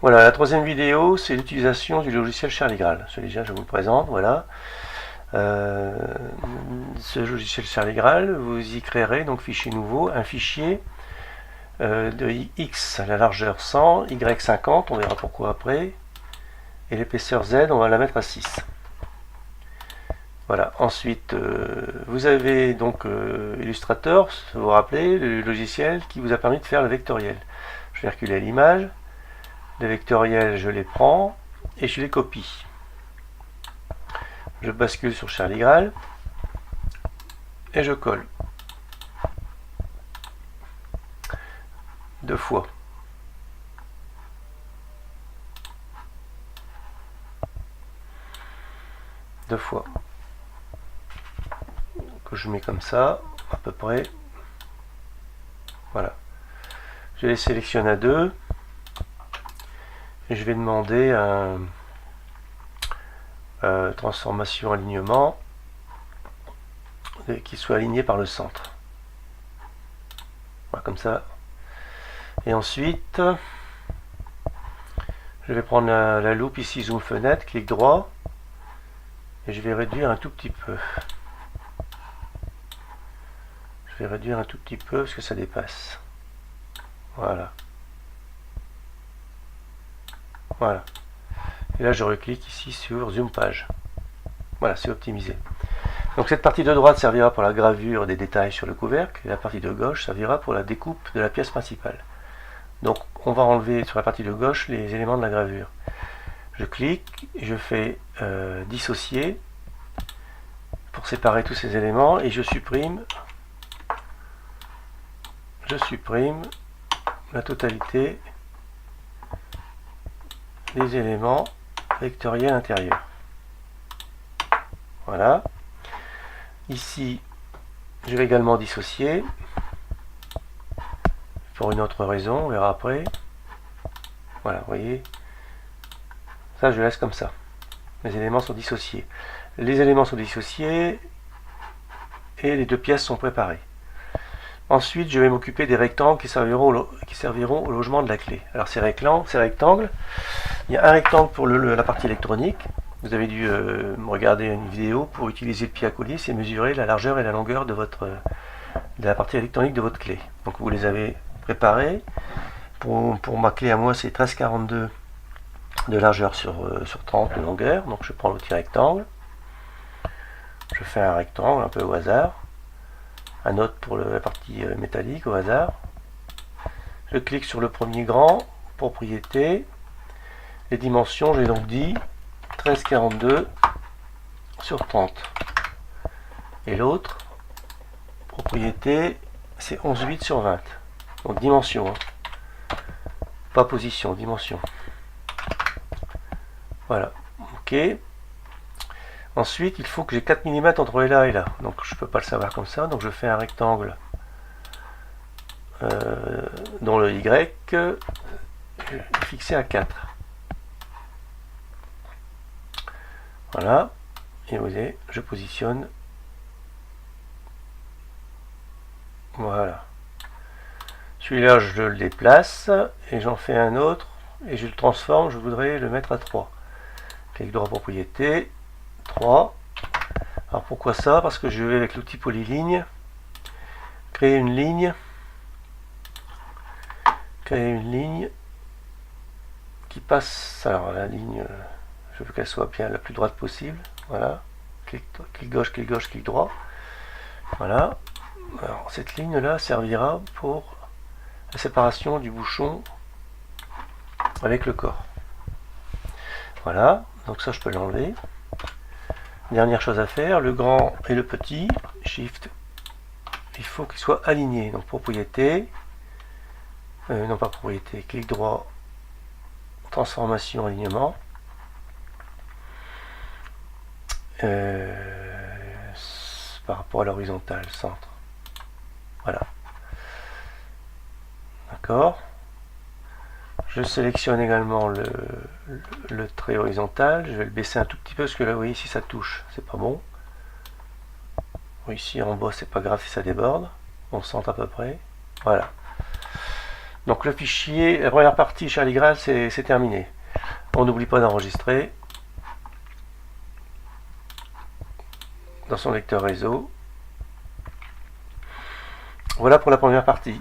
Voilà, la troisième vidéo, c'est l'utilisation du logiciel Charlie-Graal. Celui-là, je vous le présente, voilà. Euh, Ce logiciel Charlie-Graal, vous y créerez, donc fichier nouveau, un fichier de X à la largeur 100, Y 50, on verra pourquoi après, et l'épaisseur Z, on va la mettre à 6. Voilà, ensuite, vous avez donc Illustrator, vous vous rappelez, le logiciel qui vous a permis de faire le vectoriel. Je vais reculer l'image. Les vectoriels, je les prends et je les copie. Je bascule sur Charlie-Graal et je colle. Deux fois. Deux fois. Que je mets comme ça, à peu près. Voilà. Je les sélectionne à deux. Et je vais demander un transformation alignement qui soit aligné par le centre. Voilà, comme ça. Et ensuite, je vais prendre la loupe ici, zoom fenêtre, clic droit, et je vais réduire un tout petit peu. Je vais réduire un tout petit peu parce que ça dépasse. Voilà. Voilà. Et là, je reclique ici sur Zoom Page. Voilà, c'est optimisé. Donc cette partie de droite servira pour la gravure des détails sur le couvercle, et la partie de gauche servira pour la découpe de la pièce principale. Donc on va enlever sur la partie de gauche les éléments de la gravure. Je clique, je fais dissocier pour séparer tous ces éléments, et je supprime la totalité des éléments vectoriels intérieurs. Voilà. Ici, je vais également dissocier pour une autre raison, on verra après. Voilà, vous voyez. Ça, je laisse comme ça. Les éléments sont dissociés. Les éléments sont dissociés et les deux pièces sont préparées. Ensuite, je vais m'occuper des rectangles qui serviront au logement de la clé. Alors ces rectangles, il y a un rectangle pour la partie électronique. Vous avez dû regarder une vidéo pour utiliser le pied à colis et mesurer la largeur et la longueur de la partie électronique de votre clé. Donc vous les avez préparés. Pour ma clé à moi, c'est 13,42 de largeur sur 30 de longueur. Donc je prends le petit rectangle. Je fais un rectangle un peu au hasard. Un autre pour la partie métallique au hasard. Je clique sur le premier grand, propriété. Les dimensions, j'ai donc dit 13,42 sur 30. Et l'autre, propriété, c'est 11,8 sur 20. Donc dimension, hein. Pas position, dimension. Voilà, ok. Ensuite, il faut que j'ai 4 mm entre là et là. Donc je ne peux pas le savoir comme ça. Donc je fais un rectangle dont le Y est fixé à 4. Voilà. Et vous voyez, je positionne. Voilà. Celui-là, je le déplace et j'en fais un autre et je le transforme. Je voudrais le mettre à 3. Clic droit propriété. 3. Alors pourquoi ça? Parce que je vais avec l'outil polyligne créer une ligne qui passe. Alors la ligne, je veux qu'elle soit bien la plus droite possible. Voilà. Clic gauche, clic droit. Voilà. Alors cette ligne là servira pour la séparation du bouchon avec le corps. Voilà. Donc ça je peux l'enlever. Dernière chose à faire, le grand et le petit, Shift, il faut qu'ils soient alignés. Donc propriété, non pas propriété, clic droit, transformation, alignement. Par rapport à l'horizontale, centre. Voilà. D'accord. Je sélectionne également le trait horizontal. Je vais le baisser un tout petit peu parce que là, vous voyez, ici ça touche. C'est pas bon. Ici en bas, c'est pas grave si ça déborde. On centre à peu près. Voilà. Donc le fichier, la première partie Charlie Graal, c'est terminé. On n'oublie pas d'enregistrer dans son lecteur réseau. Voilà pour la première partie.